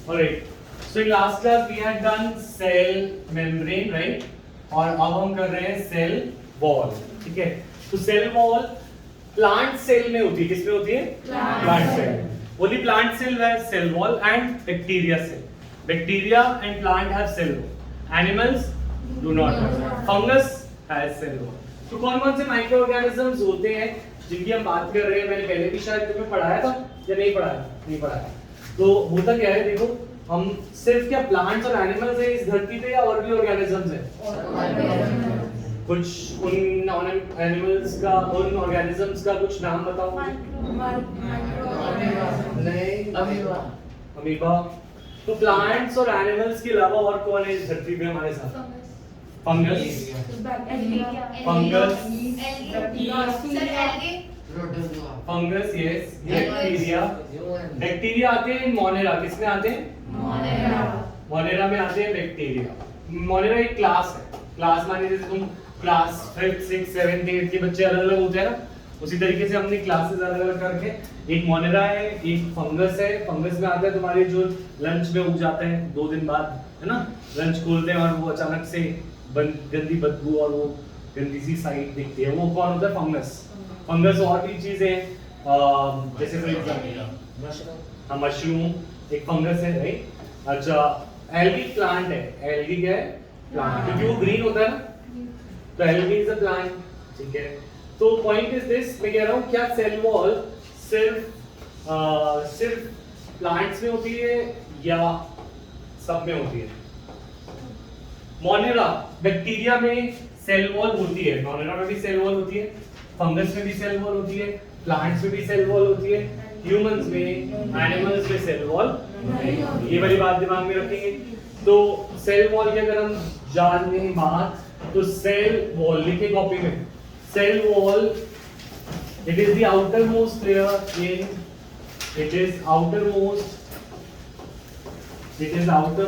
Alright. So in last class we had done cell membrane, right? और अब हम कर रहे हैं सेल वॉल, ठीक है? तो सेल वॉल प्लांट सेल में होती है, किसमें होती है? Plant cell. Only plant cell have cell wall and bacteria cell. Bacteria and plant have cell wall. Animals do not have. Fungus has cell wall. तो कौन-कौन से माइक्रो ऑर्गेनिजम्स होते हैं जिनकी हम बात कर रहे हैं? मैंने पहले भी शायद तुम्हें पढ़ाया था या नहीं पढ़ाया? नहीं पढ़ाया। तो होता क्या है, देखो हम सिर्फ क्या प्लांट्स और एनिमल्स है इस धरती पे या और भी ऑर्गेनिजम्स हैं? कुछ उन एनिमल्स का, उन ऑर्गेनिजम्स का कुछ नाम बताओ। नहीं, अमीबा। तो प्लांट्स और एनिमल्स के अलावा और कौन है इस धरती पे हमारे साथ? Fungus, fungus, yes, bacteria. Bacteria आते हैं मोनेरा, किसमें आते हैं? मोनेरा में आते हैं बैक्टीरिया। मोनेरा एक क्लास है। क्लास माने जैसे तुम class 5th 6th 7th 8th के बच्चे अलग अलग होते हैं ना, उसी तरीके से हमने क्लासेस अलग अलग करके एक मोनेरा है, एक फंगस है। फंगस में आता है तुम्हारे जो लंच में उग जाते हैं 2 दिन बाद, है ना? लंच खोलते हैं और वो अचानक से गंदी बदबू और वो गंदी सी साइड दिखती है, वो कौन होता है? फंगस। फंगस और भी चीजें जैसे फॉर एग्जांपल मशरूम एक फंगस है, राइट? अच्छा, एल्गी प्लांट है। एल्गी क्या है? प्लांट, क्योंकि वो ग्रीन होता है ना, तो एल्गी इज अ प्लांट, ठीक है? तो पॉइंट इज दिस, मैं कह रहा हूँ क्या सेल वॉल सिर्फ प्लांट्स में होती है या सब में होती है? मोनेरा बैक्टीरिया में सेल वॉल होती है, मोनेरा में भी सेल वॉल होती है, फंगस में भी सेल वॉल होती है, प्लांट्स में भी सेल वॉल होती है, ह्यूमंस में, एनिमल्स में सेल वॉल। ये वाली बात दिमाग में रखेंगे। तो सेल वॉल की अगर हम जानने बात, तो सेल वॉल लिखे कॉपी में। Cell wall, it is the outermost layer in, it is outer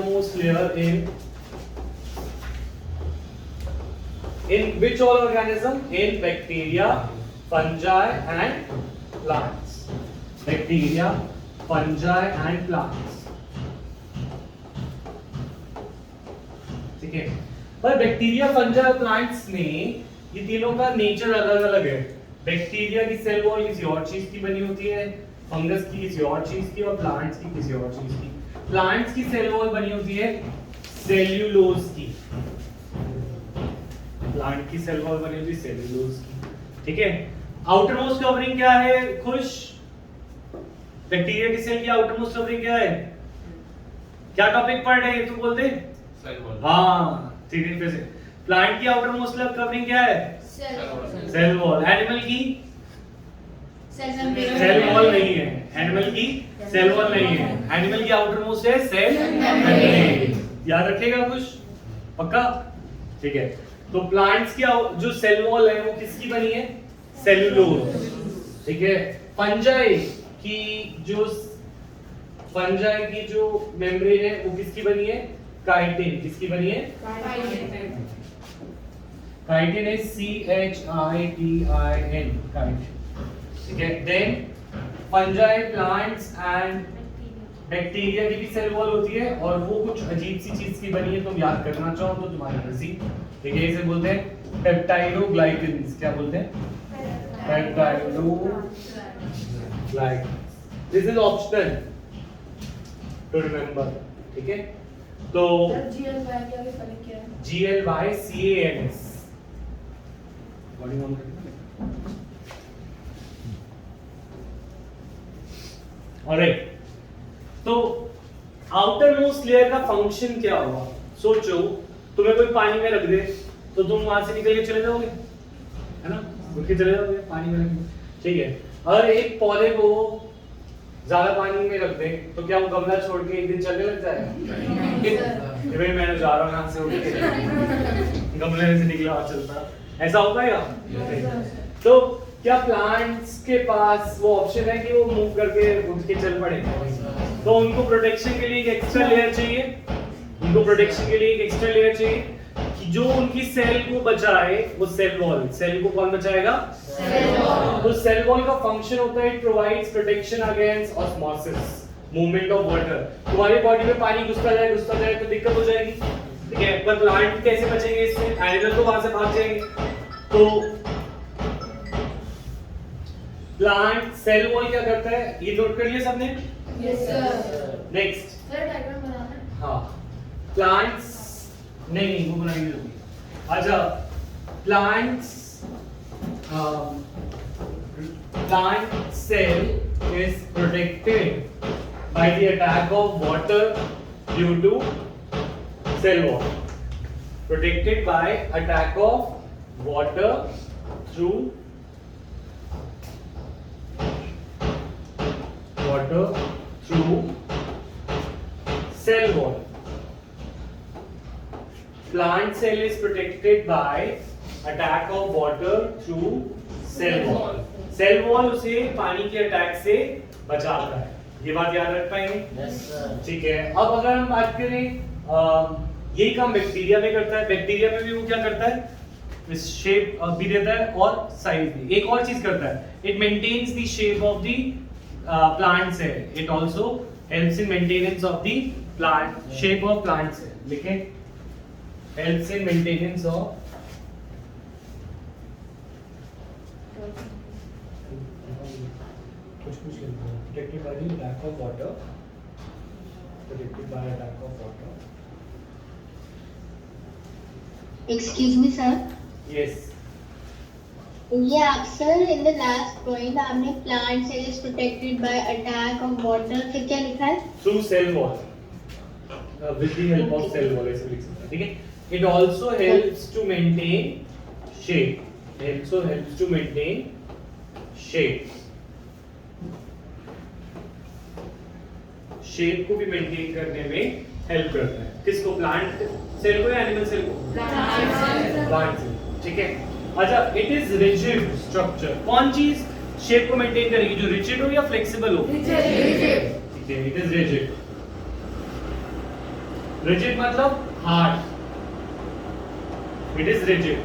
most layer in which all organism? In bacteria, fungi and plants. Bacteria, fungi and plants. ठीक है? पर बैक्टीरिया, फंजाई और plants में ये तीनों का नेचर अलग अलग है। बैक्टीरिया की सेल वॉल किसी और चीज की बनी होती है, फंगस की किसी और चीज की, और प्लांट्स की किसी और चीज की। प्लांट्स की सेल वॉल बनी होती है सेल्यूलोज की। प्लांट की सेल वॉल बनी होती है सेल्यूलोज की, ठीक है? आउटर मोस्ट कवरिंग क्या है? खुश। बैक्टीरिया की सेल की आउटर मोस्ट कवरिंग क्या है? क्या टॉपिक पढ़ रहे हैं तू? बोल दे। Cell wall. हाँ, ठीक है। फिर से प्लांट की आउटर मोस्ट कवरिंग क्या है? Cell wall. एनिमल की सेल वॉल नहीं है। एनिमल की सेल वॉल नहीं है। एनिमल की आउटर मोस्ट है सेल मेम्ब्रेन। याद रखिएगा कुछ, पक्का? ठीक है। तो प्लांट्स की जो सेल वॉल है वो किसकी बनी है? सेल्यूलोज, ठीक है? फंजाई की जो मेम्ब्रेन है वो किसकी बनी है? काइटिन। किसकी बनी है? काइटिन है CHITIN, काइटिन, ठीक है? Then fungi, plants and bacteria की भी सेल वॉल होती है और वो कुछ अजीब सी चीज की बनी है। तुम याद करना चाहो तो तुम्हारी मर्जी, ठीक है? इसे बोलते हैं पेप्टाइडोग्लाइकन्स। क्या बोलते हैं? Peptidoglycans. This is optional to remember, ठीक है? तो GLYCANS ऑलराइट। तो आउटर मोस्ट लेयर का फंक्शन क्या होगा? सोचो, तुम्हें कोई पानी में रख दे तो तुम वहां से निकल के चले जाओगे, है ना? उठ के चले जाओगे पानी में, ठीक है? अगर एक पौधे को ज्यादा पानी में रख दे तो क्या वो गमला छोड़ के एक दिन चलने लग जाएगा? भाई मैं जा रहा हूँ यहाँ से, उठ के गमले से निकला और चलता, ऐसा हो पाएगा? तो क्या प्लांट्स के पास वो ऑप्शन है कि वो मूव करके उठ के चल पड़े? तो उनको प्रोटेक्शन के लिए एक एक्स्ट्रा लेयर चाहिए। उनको प्रोटेक्शन के लिए एक एक्स्ट्रा लेयर चाहिए कि जो उनकी सेल को बचाए, वो सेल वॉल। सेल को कौन बचाएगा? Cell wall. तो सेल वॉल का फंक्शन होता है it provides protection against osmosis. Movement of water. तुम्हारी बॉडी में पानी घुसता जाए तो दिक्कत हो जाएगी, ठीक है। पर प्लांट कैसे बचेंगे इससे? एनिमल तो वहां से भाग जाएंगे। तो प्लांट सेल वॉल क्या करता है, ये नोट कर लिया सबने? Yes sir. Next sir diagram बनाना है। हाँ, प्लांट्स नहीं वो बनाएंगे होगी। अच्छा, plants plant cell is protected by the attack of water due to cell wall. Protected by attack of water through cell wall. Plant cell is protected by attack of water through cell wall. Cell wall उसे पानी के attack से बचाता है, ये बात याद रख पाएंगे? Yes sir. ठीक है। अब अगर हम बात करें, यही काम बैक्टीरिया में करता है। बैक्टीरिया में भी वो क्या करता है, इस शेप भी देता है और साइज भी। एक और चीज करता है, it maintains the shape of the plant cell. It also helps in maintenance of the plant shape of plant cell. लिखें, helps in maintenance of protected by the attack of water, protected by attack of water. Excuse me, sir. Yes. ये आप sir in the last point आपने plant cell is protected by attack of water, फिर क्या लिखा है? Through cell wall. With the help of cell wall ऐसे लिख सकते हैं, ठीक है। It also helps to maintain shape. Also helps to maintain shape. Shape को भी मेंटेन करने में हेल्प करता है। किसको? प्लांट सेल को या एनिमल सेल को? प्लांट सेल, ठीक है। अच्छा, इट इज रिजिड स्ट्रक्चर। कौन चीज शेप को मेंटेन करेगी, जो रिजिड हो या फ्लेक्सिबल हो? रिजिड। ठीक है, इट इज रिजिड। रिजिड मतलब hard, it is rigid.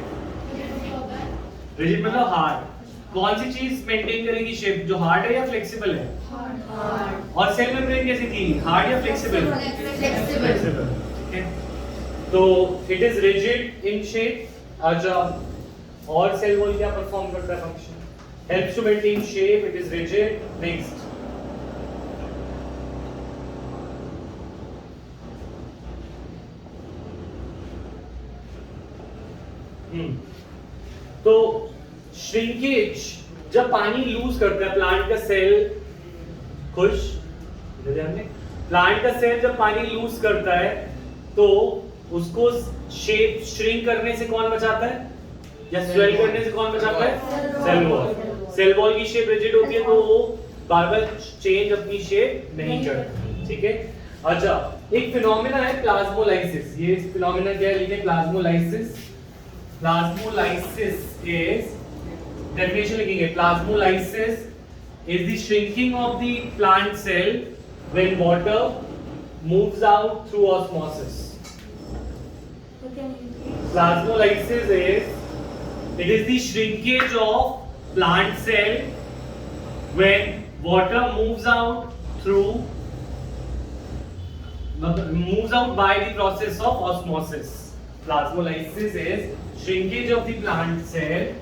Rigid मतलब हार्ड। कौन सी चीज मेंटेन करेगी शेप, जो हार्ड है या फ्लेक्सिबल है? हार्ड। और सेल मेम्ब्रेन कैसी थी, हार्ड या फ्लेक्सिबल? फ्लेक्सिबल। ठीक है। तो it is rigid in shape. अच्छा, और सेल वॉल क्या परफॉर्म करता है function? Helps to maintain shape, it is rigid. Next, तो श्रिंकेज, जब पानी लूज करता है प्लांट का सेल, खुश प्लांट का सेल जब पानी लूज करता है तो उसको शेप श्रिंक करने से कौन बचाता है, या स्वेल करने से कौन बचाता है? Cell wall. सेल वॉल की शेप रिजिड होती है तो वो बार बार चेंज अपनी शेप नहीं करती, ठीक है। अच्छा, एक फिनोमेना है प्लाज्मोलाइसिस। ये फिनोमेना क्या है, लिखे प्लाज्मोलाइसिस। प्लाज्मोलाइसिस इज, डेफिनेशन लिखेंगे, plasmolysis is the shrinking of the plant cell when water moves out through osmosis. Plasmolysis is, it is the shrinkage of plant cell when water moves out by the process of osmosis. Plasmolysis is shrinkage of the plant cell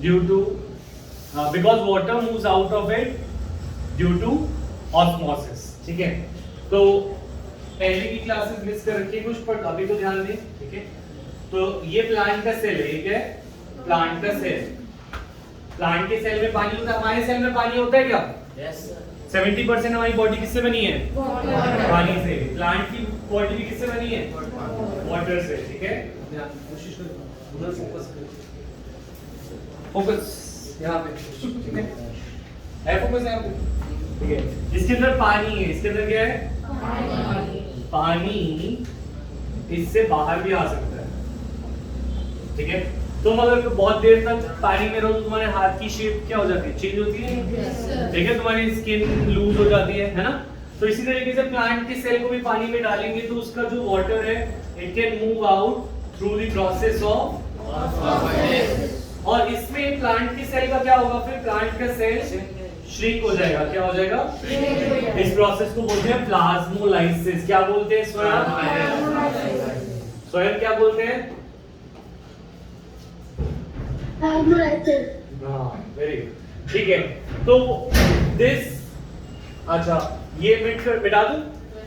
due to because water moves out of it due to osmosis, ठीक है। तो पहले की classes miss कर रखी है कुछ, पर अभी तो ध्यान दें, ठीक है। तो ये प्लांट का सेल है, ये क्या है? प्लांट का सेल। प्लांट के सेल में पानी होता है, हमारे सेल में पानी होता है क्या? Yes sir. 70% हमारी बॉडी किससे बनी है? पानी से। प्लांट की बॉडी भी किससे बनी है? वाटर से, ठीक है। कोशिश करो उधर फोकस करो, फोकस यहाँ पे, ठीक है। है फोकस यहाँ पे, ठीक है। इसके अंदर पानी है, इसके अंदर क्या है? पानी इससे बाहर भी आ सकता है, ठीक है। तुम अगर बहुत देर तक पानी में रहो तो तुम्हारे हाथ की शेप क्या हो जाती है? चेंज होती है, ठीक है। तुम्हारी स्किन लूज हो जाती है ना। तो इसी तरीके से प्लांट के सेल को भी पानी में डालेंगे तो उसका जो वाटर है, it can move out through the process of और इसमें प्लांट की सेल का क्या होगा, फिर प्लांट का सेल श्रिंक हो जाएगा। क्या हो जाएगा? इस प्रोसेस को बोलते हैं प्लाज्मोलाइसिस। क्या बोलते हैं स्वयं? स्वयं क्या बोलते हैं? हाँ, वेरी गुड। ठीक है, तो दिस, अच्छा ये मिटा दूं।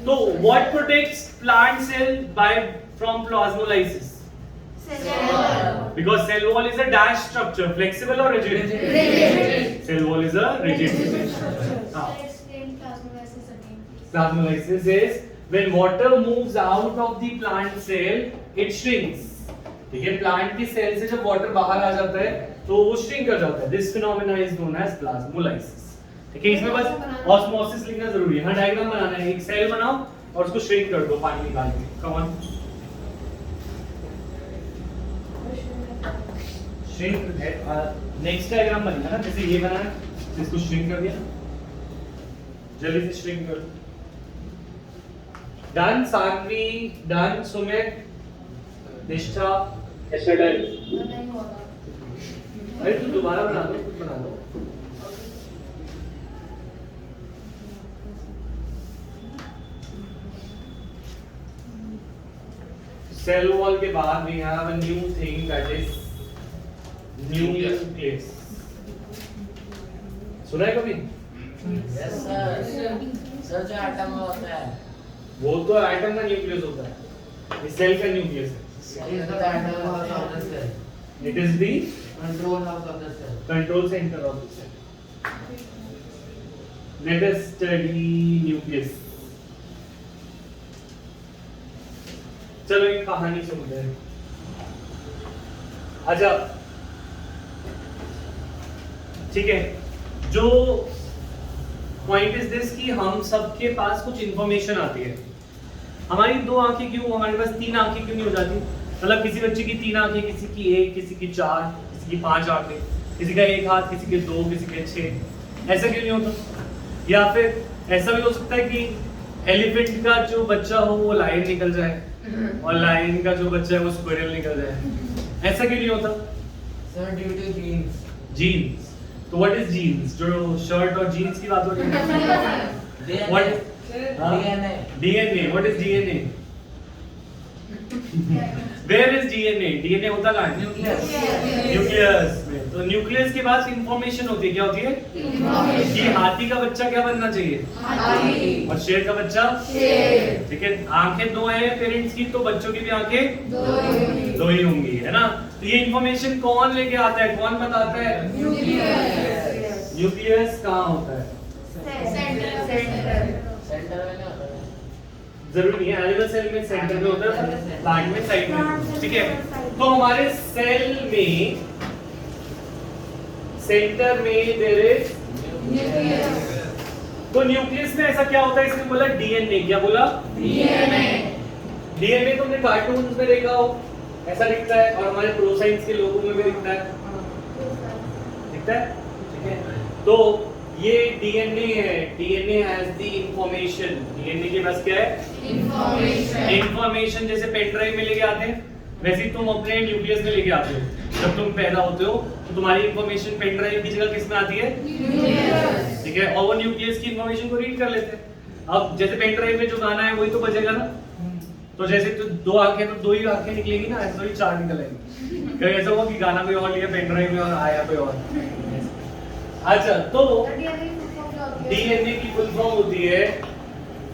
तो what protects plant cell by from plasmolysis? Because cell wall is a dash structure, flexible or rigid? Rigid. Cell wall is a rigid. हाँ. Explain plasmolysis again, please. Plasmolysis is when water moves out of the plant cell, it shrinks. ठीक है, plant की cell से जब water बाहर आ जाता है तो वो श्रिंक कर जाता है। This phenomena is known as plasmolysis. ठीक है, इसमें बस ऑस्मोसिस लिखना जरूरी है। हाँ, डायग्राम बनाना है। एक सेल बनाओ और उसको श्रिंक कर दो पानी निकाल के। Come on. श्रिंक है। नेक्स्ट डायग्राम बनेगा ना, जैसे ये बना है, इसको श्रिंक कर दिया, जल्दी से श्रिंक कर दो। डन सानवी, डन सुमित, निष्ठा, कैसे डन? नहीं होगा। अरे तू दोबारा बना दो, खुद बना दो। सेल वॉल के बाद we have a new thing that is nucleus. सुना है कभी? Yes sir. सर जो एटम में होता है वो तो एटम का न्यूक्लियस होता है, ये सेल का न्यूक्लियस है। Is the atom of the cell, It is the control of the cell. control center of the cell. Let us study nucleus. चलो एक कहानी सुनते हैं। अच्छा, ठीक है, जो पॉइंट इज दिस कि हम सबके पास कुछ इंफॉर्मेशन आती है। हमारी दो आंखें क्यों, हमारे पास तीन आंखें क्यों नहीं हो जाती? मतलब किसी बच्चे की तीन आंखें, किसी की एक, किसी की चार, किसी की पांच आंखें, किसी का एक हाथ, किसी के दो, किसी के छह, ऐसा क्यों नहीं होता? या फिर ऐसा भी हो सकता है कि एलिफेंट का जो बच्चा हो वो लायन निकल जाए और लायन का जो बच्चा है वो स्क्विरल निकल जाए। ऐसा क्यों नहीं होता? Sir due to genes. Genes. तो व्हाट इज जीन्स? जो शर्ट और जीन्स की बात हो रही है। What? DNA. DNA. What is DNA? Where is DNA? DNA होता कहाँ है? न्यूक्लियस। न्यूक्लियस में। तो न्यूक्लियस के पास इंफॉर्मेशन होती है। क्या होती है? कि हाथी का बच्चा क्या बनना चाहिए? हाथी। और शेर का बच्चा? शेर। ठीक है, आंखें दो हैं पेरेंट्स की, तो बच्चों की भी आंखें दो ही होंगी, है ना? तो ये इंफॉर्मेशन कौन लेके आता है, कौन बताता है? न्यूक्लियस। न्यूक्लियस कहाँ होता है? सेंटर। सेंटर में क्या होता है? जरूरी नहीं है, एनिमल सेल में सेंटर में होता है, प्लांट में साइड में। ठीक है, तो हमारे सेल में सेंटर में देयर इज न्यूक्लियस। तो न्यूक्लियस में ऐसा क्या होता है? इसने बोला डीएनए। क्या बोला? डीएनए। डीएनए तुमने कार्टून्स में देखा हो, ऐसा दिखता है, और हमारे प्रोसाइंस के लोगों में भी दिखता है। दिखता है? ठीक है, तो ये डीएनए है। DNA has the information. DNA के पास क्या है? इंफॉर्मेशन। जैसे पेन ड्राइव में लेके आते हैं, वैसे ही तुम अपने न्यूक्लियस में लेके आते हो। जब तुम पैदा होते हो तो तुम्हारी इंफॉर्मेशन पेन ड्राइव की जगह किस में आती है? न्यूक्लियस। ठीक है, और वो न्यूक्लियस की इंफॉर्मेशन को रीड कर लेते हैं। अब जैसे पेन ड्राइव में जो गाना है वही तो बजेगा ना। तो जैसे तो दो आंखें, तो दो ही आंखें निकलेगी ना, ऐसे थोड़ी चार निकल आएंगी। कहीं ऐसा हुआ कि गाना कोई और लिया पेन ड्राइव में और आया कोई और। अच्छा, तो डीएनए की फुल फॉर्म होती है,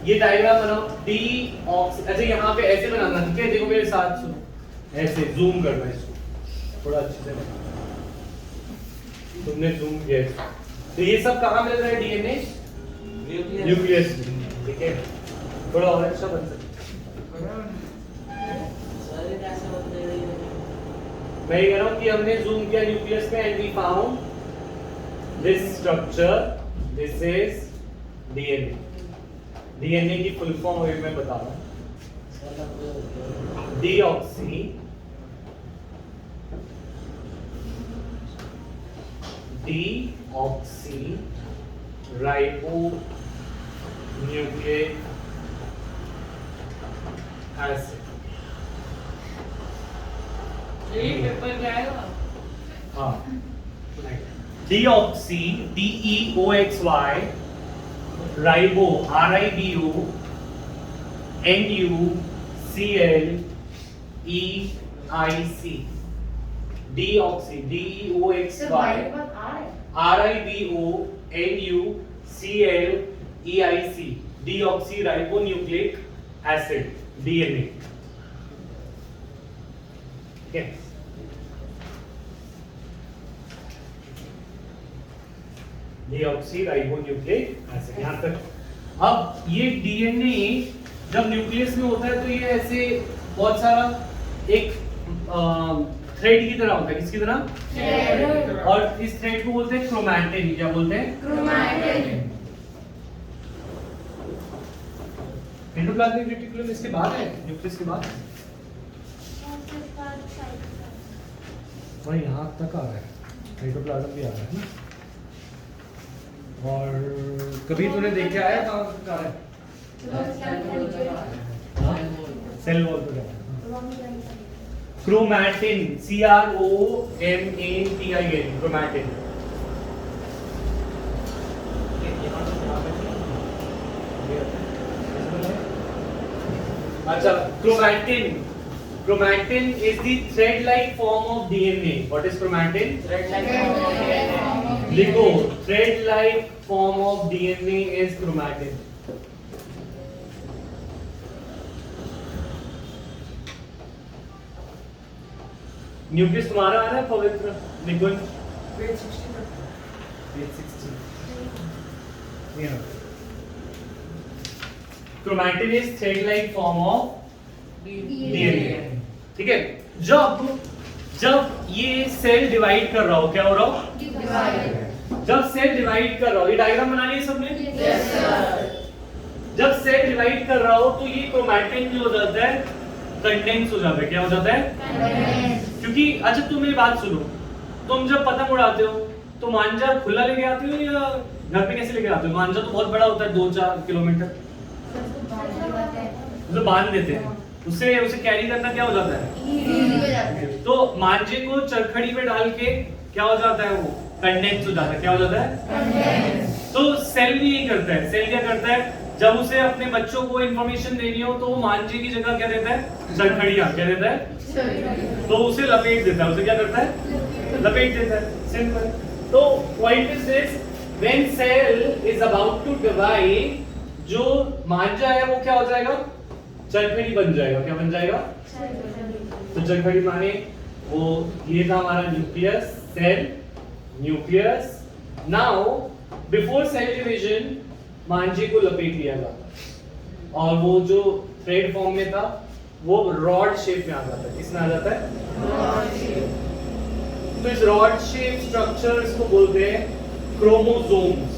ये डायग्राम बनाओ, डीऑक्सी। अच्छा, यहाँ पे ऐसे बनाना, ठीक है? देखो मेरे साथ सुनो, ऐसे जूम करना है इसको थोड़ा अच्छे से बनाना। तुमने जूम किया इसको। तो ये सब कहाँ मिल रहा है? DNA nucleus. ठीक है, थोड़ा और अच्छा बन सकता है। सर ये कैसे होते हैं? मैं ये कह रहा हूँ कि हमने जूम किया न्यूक्लियस में and we found this structure. This is DNA. DNA की फुल फॉर्म अभी मैं बता रहा हूँ। Deoxyribonucleic acid. ये पेपर जाएगा। हाँ deoxy DEOXY ribo RIBO NuClEIC deoxy DEOXY RIBO NuClEIC deoxyribonucleic acid DNA। ठीक है, डीऑक्सी राइबोन्यूक्लिक एसिड यहाँ तक। अब ये DNA जब न्यूक्लियस में होता है तो ये ऐसे बहुत सारा एक थ्रेड की तरह होता है। किसकी तरह? और इस थ्रेड को बोलते हैं क्रोमैटिन। क्या बोलते हैं? एंडोप्लाज्मिक रेटिकुलम इसके बाद है, न्यूक्लियस के बाद। और यहाँ तक आ रहा है, साइटोप्लाज्म भी आ रहा है ना। और कभी तूने देख के आया कहाँ तक आ रहा है? सेल वॉल पे जाता है। Chromatin CROMATIN chromatin. अच्छा, chromatin is the thread-like form of DNA. What is chromatin? लिखो, thread-like form of DNA is chromatin. Nucleus तुम्हारा आ रहा है पवित्र निकुंज? Page 60। Chromatin is thread-like form of DNA। ठीक है, जब ये सेल डिवाइड कर रहा हो, क्या हो रहा हो? जब सेल डिवाइड कर रहा हो, ये डायग्राम बना लिया सबने? जब सेल डिवाइड कर रहा हो तो ये क्रोमैटिन जो हो जाता है कंडेंस हो जाता है। क्या हो जाता है? क्योंकि अच्छा तुम मेरी बात सुनो, तुम जब पतंग उड़ाते हो तो मांझा खुला लेके आते हो या घर पे कैसे लेके आते हो? मांझा तो बहुत बड़ा होता है, 2-4 किलोमीटर, उसे बांध देते हैं, उसे कैरी करना क्या हो जाता है? तो मांझे को चरखड़ी पे डाल के क्या हो जाता है? वो कंडेंस हो जाता है। क्या हो जाता है? तो सेल भी यही करता है। सेल क्या करता है? जब उसे अपने बच्चों को इंफॉर्मेशन देनी हो तो वो मांझे की जगह क्या देता है? चरखड़ियां। क्या देता है? तो उसे लपेट देता है। उसे क्या करता है? लपेट देता है। सिंपल। तो point is this, when cell is about to divide, जो मांझा है वो क्या हो जाएगा? चरखड़ी बन जाएगा। क्या बन जाएगा? तो चरखड़ी माने वो ये था हमारा nucleus, cell, nucleus. Now before cell division मांझे को लपेट लिया जाता है और वो जो थ्रेड फॉर्म में था वो रॉड शेप में आ जाता है। किसमें आ जाता है? Rod shape. तो इस रॉड शेप स्ट्रक्चर्स को बोलते हैं chromosomes.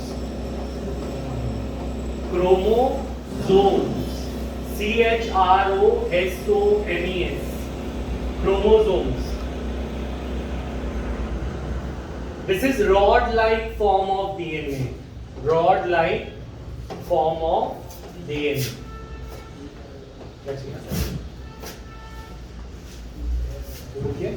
Chromosomes, CHROSOMES, chromosomes. This is rod-like form of DNA. Rod-like form of DNA. Okay.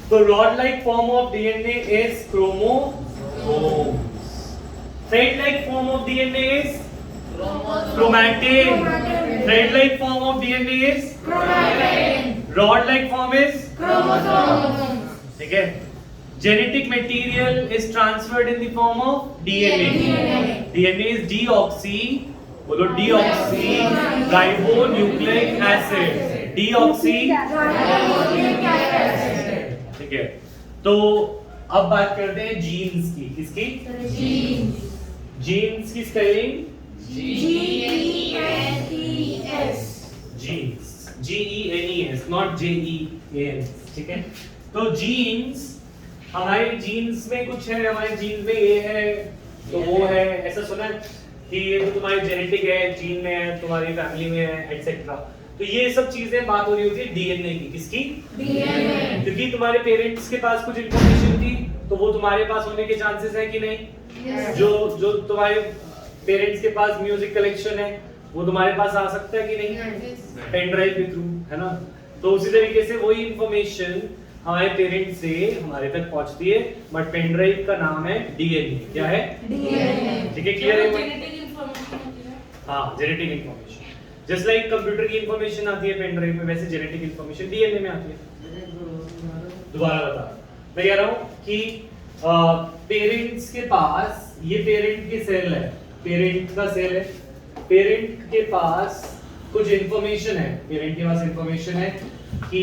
So rod-like form of DNA is chromosomes. Thread-like form of DNA is chromatin. Thread-like form of DNA is chromatin. Rod-like form is Chromosomes. ठीक है। Genetic material is transferred in the form of DNA. DNA is deoxy, बोलो deoxy ribonucleic acid. Deoxy ठीक है। तो अब बात करते हैं जीन्स की। किसकी? जीन्स की spelling GENES. Genes, GENES, not JEANS। ठीक है। तो जीन्स, हमारे जीन्स में कुछ है, हमारे जीन्स में ये है तो वो है, ऐसा सुना है कि ये तो तुम्हारी जेनेटिक है, जीन में है, तुम्हारी फैमिली में है, एटसेट्रा। तो ये सब चीजें बात हो रही होती है डीएनए की। किसकी? डीएनए। क्योंकि तुम्हारे पेरेंट्स के पास कुछ इंफॉर्मेशन थी तो वो तुम्हारे पास होने के चांसेस है कि नहीं? Yes. जो तुम्हारे पेरेंट्स के पास म्यूजिक कलेक्शन है वो तुम्हारे पास आ सकता है कि नहीं? पेन ड्राइव के थ्रू, है ना? तो उसी तरीके से वही इंफॉर्मेशन हमारे पेरेंट्स से हमारे तक पहुंचती है, बट पेन ड्राइव का नाम है डीएनए। क्या है? DNA। ठीक है, क्लियर है? जेनेटिक इंफॉर्मेशन होती है। हाँ, genetic information. Just like computer की इंफॉर्मेशन आती है पेन ड्राइव में, वैसे जेनेटिक इंफॉर्मेशन डीएनए में आती है। दोबारा बता, मैं कह रहा हूँ कि पेरेंट्स के पास, ये पेरेंट की सेल है, पेरेंट का सेल है, पेरेंट के पास कुछ इंफॉर्मेशन है, पेरेंट के पास इंफॉर्मेशन है कि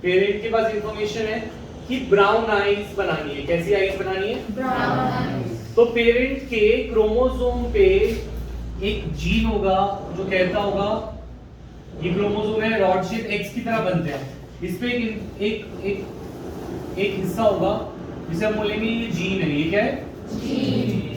पेरेंट के पास इंफॉर्मेशन है कि ब्राउन आईज बनानी है। कैसी आईज बनानी है? ब्राउन। तो पेरेंट के क्रोमोसोम पे एक जीन होगा जो कहता होगा, ये क्रोमोसोम है रॉड शेप एक्स की तरह बनते हैं, इस पे एक एक एक, एक हिस्सा होगा जिसे हम बोलेंगे ये जीन है। ये क्या है? जीन।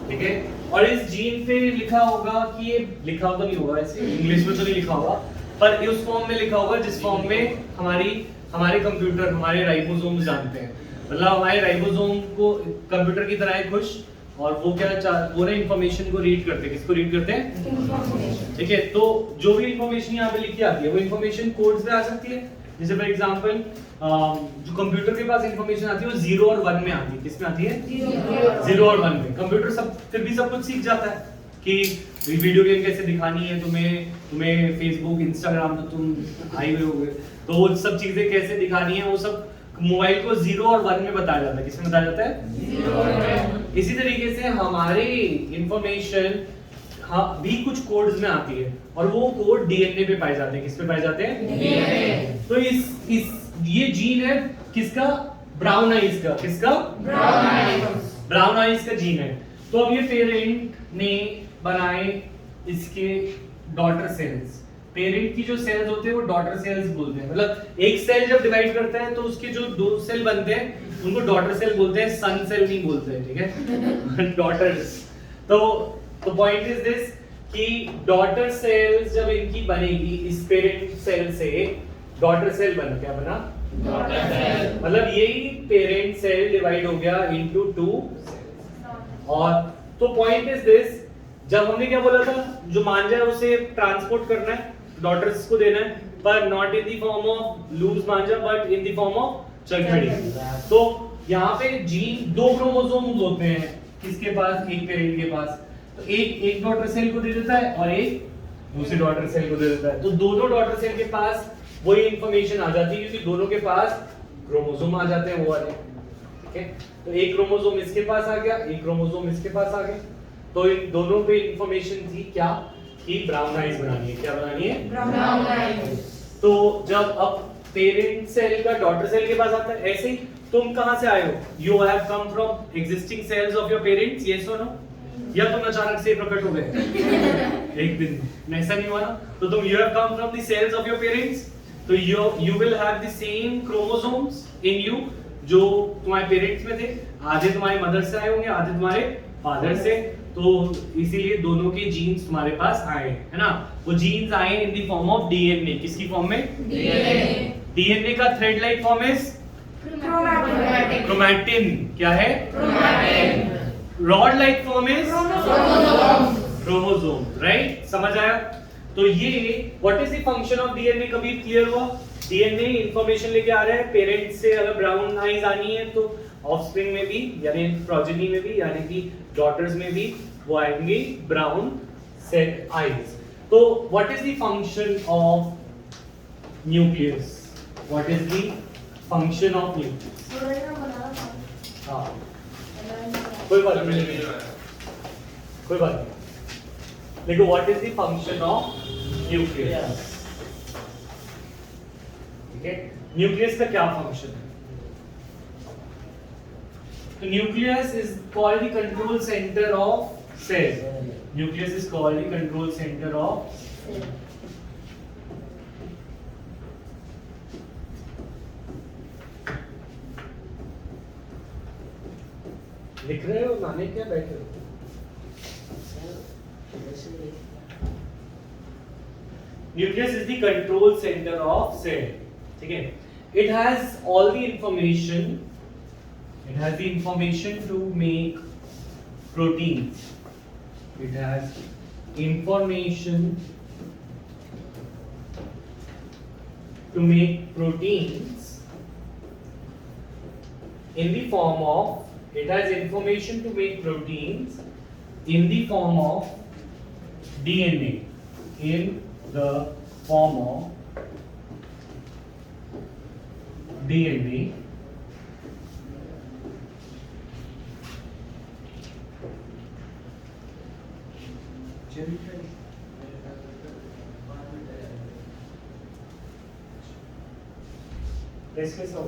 ठीक है, और इस जीन पे लिखा होगा कि ये, लिखा तो नहीं होगा ऐसे इंग्लिश में तो नहीं लिखा होगा, पर ये उस फॉर्म में लिखा होगा जिस फॉर्म में हमारे कंप्यूटर, हमारे राइबोसोम जानते हैं। मतलब हमारे राइबोसोम को कंप्यूटर की तरह है खुश, और वो क्या वो ना इंफॉर्मेशन को रीड करते हैं। किसको रीड करते हैं? इंफॉर्मेशन। ठीक है, तो जो भी इंफॉर्मेशन यहाँ पे लिखी आती है वो इंफॉर्मेशन कोड्स में आ सकती है। जैसे फॉर एग्जांपल जो कंप्यूटर के पास इंफॉर्मेशन आती है वो 0 और 1 में आती है। किस में आती है? 0 और 1 में। कंप्यूटर फिर भी सब कुछ सीख जाता है कि वीडियो गेम कैसे दिखानी है तुम्हें फेसबुक, इंस्टाग्राम तो तुम आए हुए होगे, तो वो सब चीजें कैसे दिखानी है वो सब मोबाइल को 0 और 1 में बताया जाता है। किसमें बताया जाता है? इसी तरीके से हमारे इंफॉर्मेशन भी कुछ कोड्स में आती है, और वो कोड डीएनए पे पाए जाते हैं। किस पे पाए जाते हैं? डीएनए। तो ये जीन है किसका? ब्राउन आइज का। किसका? Brown eyes. ब्राउन आइज का जीन है। तो अब ये पेरेंट ने बनाए इसके डॉटर सेल्स। पेरेंट की जो सेल्स होते हैं वो डॉटर सेल्स बोलते हैं। मतलब एक सेल जब डिवाइड करता है तो उसके जो 2 सेल बनते हैं उनको डॉटर सेल बोलते हैं, सन सेल नहीं बोलते हैं। ठीक है, डॉटर्स। तो पॉइंट इज दिस कि डॉटर सेल्स जब इनकी बनेगी, इस पेरेंट सेल से डॉटर सेल बना। क्या बना? Daughter cell. मतलब यही पेरेंट सेल डिवाइड हो गया इनटू 2। और तो पॉइंट इज दिस, जब हमने क्या बोला था, जो मांझा है उसे ट्रांसपोर्ट करना है, डॉटर्स को देना है, पर not in the form of loose मांझा but in the form of चरखड़ी। तो यहाँ पे जीन 2 क्रोमोसोम्स होते हैं किसके पास? एक पेरेंट के पास। तो एक डॉटर सेल को दे देता है और एक दूसरी डॉटर सेल को दे देता है। तो दोनों डॉटर सेल के पास वही इंफॉर्मेशन आ जाती है क्योंकि दोनों के पास क्रोमोसोम आ जाते हैं वो वाले। ठीक है, तो एक क्रोमोसोम इसके पास आ गया, एक क्रोमोसोम इसके पास आ गया। तो इन दोनों पे इंफॉर्मेशन थी क्या? कि ब्राउन आइज बनानी है। क्या बनानी है? Brown eyes. तो जब अब पेरेंट सेल का डॉटर सेल के पास आता है, ऐसे ही तुम कहां से आए हो? You have come from existing cells of your parents, yes और नो? या तुम अचानक से प्रकट हो गए एक दिन? ऐसा नहीं हुआ ना। तो तुम you have come from the cells of your parents, तो you will have the same chromosomes in you जो तुम्हारे पेरेंट्स में थे। आधे तुम्हारी मदर से आए होंगे, आधे तुम्हारे फादर से। तो इसीलिए दोनों के जीन्स तुम्हारे पास आए, है ना? वो जीन्स आए इन द फॉर्म ऑफ डीएनए। किसकी फॉर्म में? डीएनए। डीएनए का thread like form is chromatin. Chromatin. क्या है? Chromatin. Rod like form is chromosome. Chromosome. Right, समझ आया? तो ये what is the function of DNA? कभी क्लियर हुआ? डीएनए इंफॉर्मेशन लेके आ रहा है पेरेंट्स से। अगर ब्राउन आईज आनी है तो ऑफस्प्रिंग में भी, यानी प्रोजेनी में भी, यानी कि डॉटर्स में भी वो आएंगे ब्राउन सेल आईज। तो what is the function of nucleus? What is the function of nucleus? हाँ, कोई बात नहीं, कोई बात नहीं। देखो, what is the function of nucleus? ठीक है, न्यूक्लियस का क्या फंक्शन है? तो nucleus is called the control centre of cell. Nucleus is called the control centre of लिख रहे हो नाने? क्या बैठे हो? Nucleus is the control center of cell. ठीक है, it has all the information. It has the information to make proteins. It has information to make proteins in the form of it has information to make proteins in the form of DNA in the form of DNA कैसे हो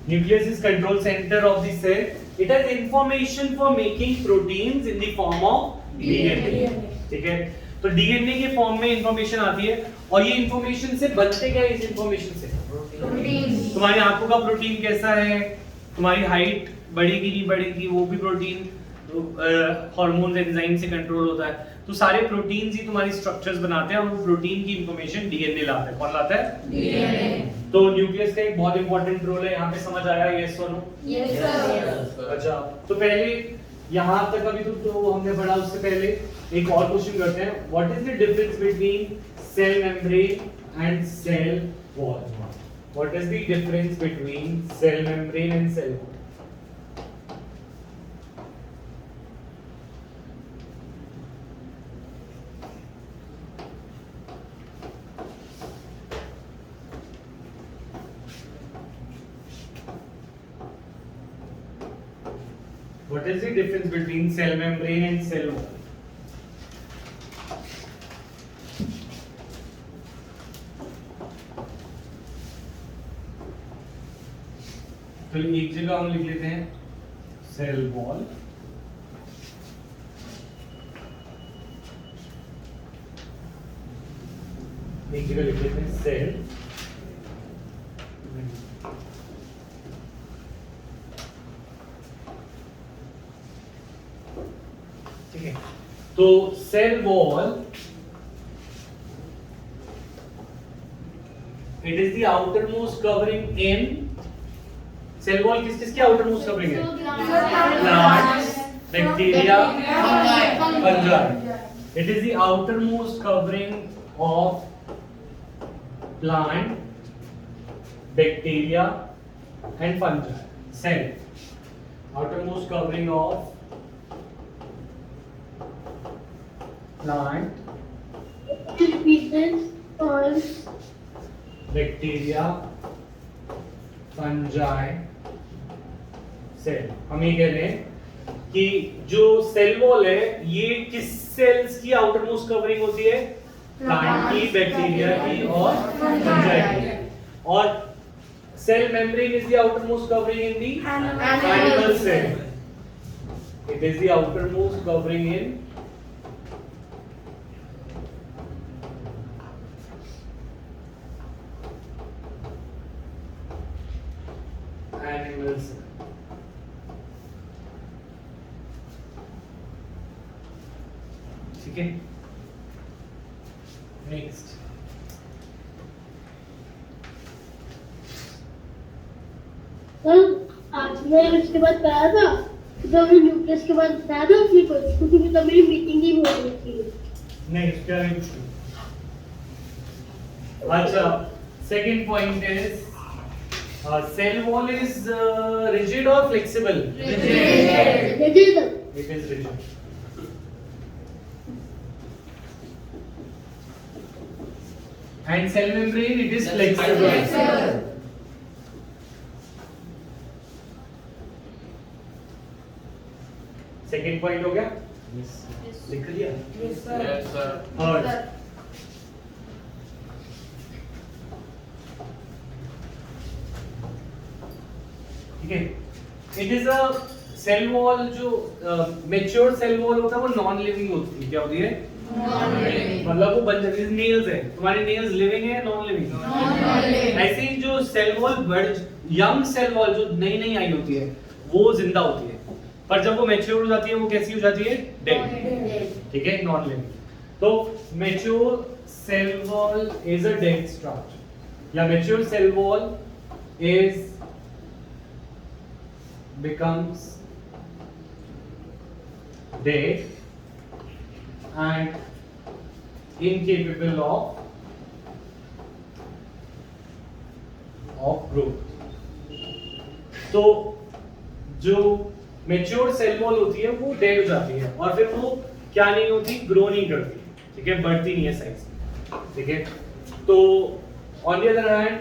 Nucleus is control center of the cell. It has information for making proteins in the form of DNA. ठीक है? तो DNA के form में information आती है और ये इंफॉर्मेशन से बनते क्या है इस इंफॉर्मेशन से? प्रोटीन। तुम्हारी आंखों का प्रोटीन कैसा है? तुम्हारी हाइट बढ़ेगी नहीं बढ़ेगी वो भी प्रोटीन हार्मोन एंजाइम से कंट्रोल होता है। तो सारे प्रोटीन्स ही तुम्हारी स्ट्रक्चर्स बनाते हैं और वो प्रोटीन की इंफॉर्मेशन डीएनए लाता है। कौन लाता है? डीएनए। तो न्यूक्लियस का एक बहुत इंपॉर्टेंट रोल है। यहाँ पे समझ आया? यस और नो? Yes sir. अच्छा, तो पहले यहाँ तक अभी तो हमने पढ़ा, उससे पहले एक और क्वेश्चन करते हैं। What is the difference between cell membrane and cell wall? What is the difference between cell membrane and cell wall? What is the difference between cell membrane and cell wall? तो एक जगह हम लिख लेते हैं cell wall, एक जगह लिख लेते हैं सेल। ठीक है, तो cell wall it is the outermost covering in cell wall किस किसकी आउटर मोस्ट कवरिंग है? Plants, bacteria, fungi. It is the outermost covering of plant, bacteria and fungi. Cell outermost covering of plant, species or bacteria, fungi, cell. हम ये कह रहे हैं कि जो सेल वॉल है ये किस सेल्स की आउटर मोस्ट कवरिंग होती है? प्लांट की, बैक्टीरिया की और फंजाई की। और cell membrane is the outermost covering in the animal cell. It is the outermost covering in animals। ठीक है, नेक्स्ट आपने उसके बाद कराया था, तो अभी न्यूक्लियस के बाद बताया था अपनी कुछ, क्योंकि तब मेरी मीटिंग ही हो रही थी। नहीं क्या नहीं। अच्छा, second point is cell wall is rigid or flexible? Rigid। rigid। It is rigid. And cell membrane it is flexible. Flexible। Second point हो गया? लिख लिया? Yes sir. Third, ठीक है, it is a cell wall. जो mature cell wall होता है वो नॉन लिविंग होती है। क्या होती है? मतलब वो बन जाती है। नेल्स है, तुम्हारे नेल्स लिविंग है नॉन लिविंग? ऐसे ही जो cell wall young cell wall जो नई नई आई होती है वो जिंदा होती है, पर जब वो मैच्योर हो जाती है वो कैसी हो जाती है? डेड। ठीक है, नॉन लिविंग। तो mature cell wall is a dead structure या mature cell wall is becomes dead and incapable of growth. तो जो मेच्योर सेल वॉल होती है वो डेड हो जाती है और फिर वो क्या नहीं होती, ग्रो नहीं करती, ठीक है, बढ़ती नहीं है साइज, ठीक है। तो on the other hand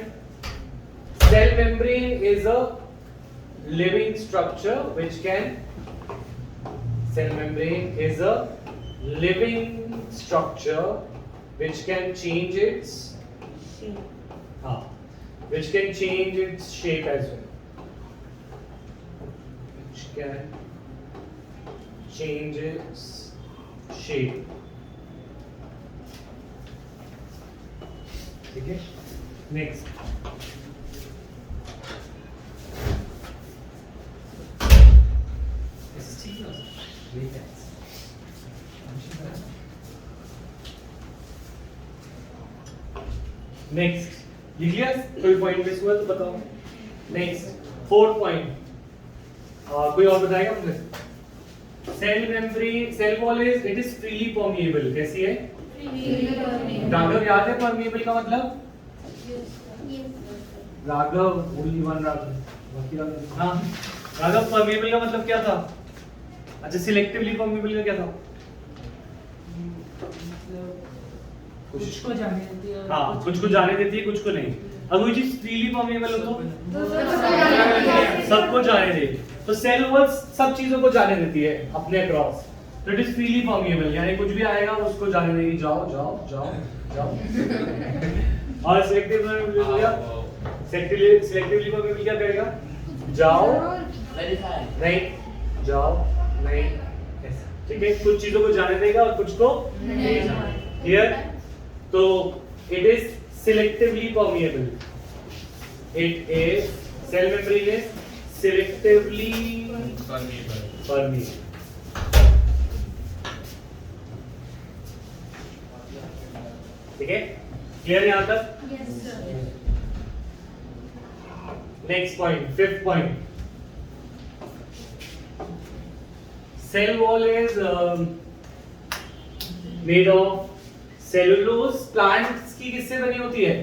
cell membrane is a living structure which can cell membrane is a living structure which can change its which can change its shape as well, which can change its shape, ठीक है। Next next लिख लिया, कोई point miss हुआ तो बताओ। Next 4 point, कोई और बताएगा मुझे? Cell membrane, cell wall is it is freely permeable. कैसी है? राघव याद है परमिएबल का मतलब? राघव ओनली वन राघव, बाकी राघव। हाँ राघव, परमिएबल का मतलब क्या था? अच्छा, सिलेक्टिवली परमिएबल का क्या था? कुछ को जाने देती है, हाँ, कुछ को जाने देती है, कुछ को नहीं। अगर कोई चीज फ्रीली परमिएबल हो तो सबको जाने दे, तो सेल वॉल सब चीजों को जाने देती है अपने अक्रॉस, तो इट इज फ्रीली परमिएबल, यानी कुछ भी आएगा उसको जाने देगी, जाओ जाओ जाओ जाओ। और सिलेक्टिव सिलेक्टिवली परमिएबल क्या करेगा? जाओ नहीं, जाओ नहीं, ऐसा, ठीक है। कुछ चीजों को जाने देगा और कुछ को नहीं जाने। क्लियर? तो it is selectively permeable. It is, cell membrane is selectively permeable. ठीक है, क्लियर यहाँ तक? Yes, sir. Next point, 5th point, cell wall is made of cellulose. Plants की किससे बनी होती है?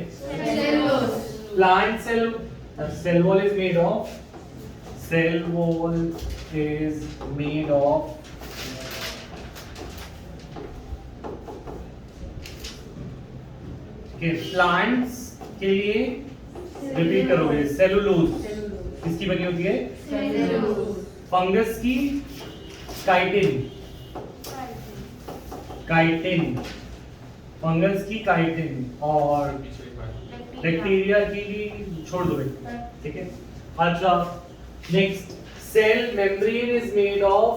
Plant cell wall is made of, cell wall is made of plants के लिए रिपीट करोगे, सेलुलोज किसकी बनी होती है? फंगस की काइटिन, काइटिन, फंगस की काइटिन, और बैक्टीरिया की छोड़ दो, ठीक है। अच्छा, next, cell membrane is made of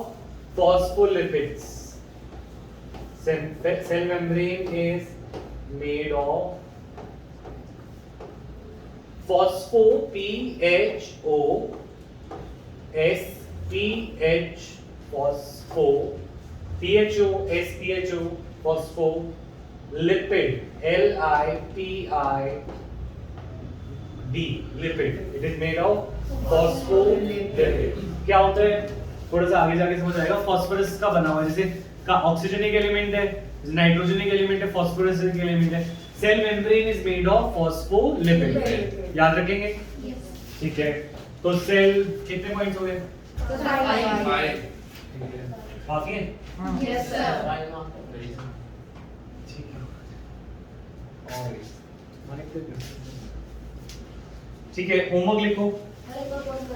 phospholipids. Cell membrane is made of phospho, PHO SPH, phospho, PHO SPHO, phospho, lipid, LIPID, lipid, it is made of phospholipid। क्या होता है थोड़ा सा आगे जाके समझ आएगा। फॉस्फोरस का बना हुआ है, जैसे का ऑक्सीजनिक एलिमेंट है, नाइट्रोजनिक एलिमेंट है, फास्फोरस एलिमेंट है। Cell membrane is made of phospholipid, याद रखेंगे? ठीक है। तो सेल कितने पॉइंट्स हो गए? 5। बाकी है? Yes, sir. ठीक है, ठीक है, होमवर्क लिखो।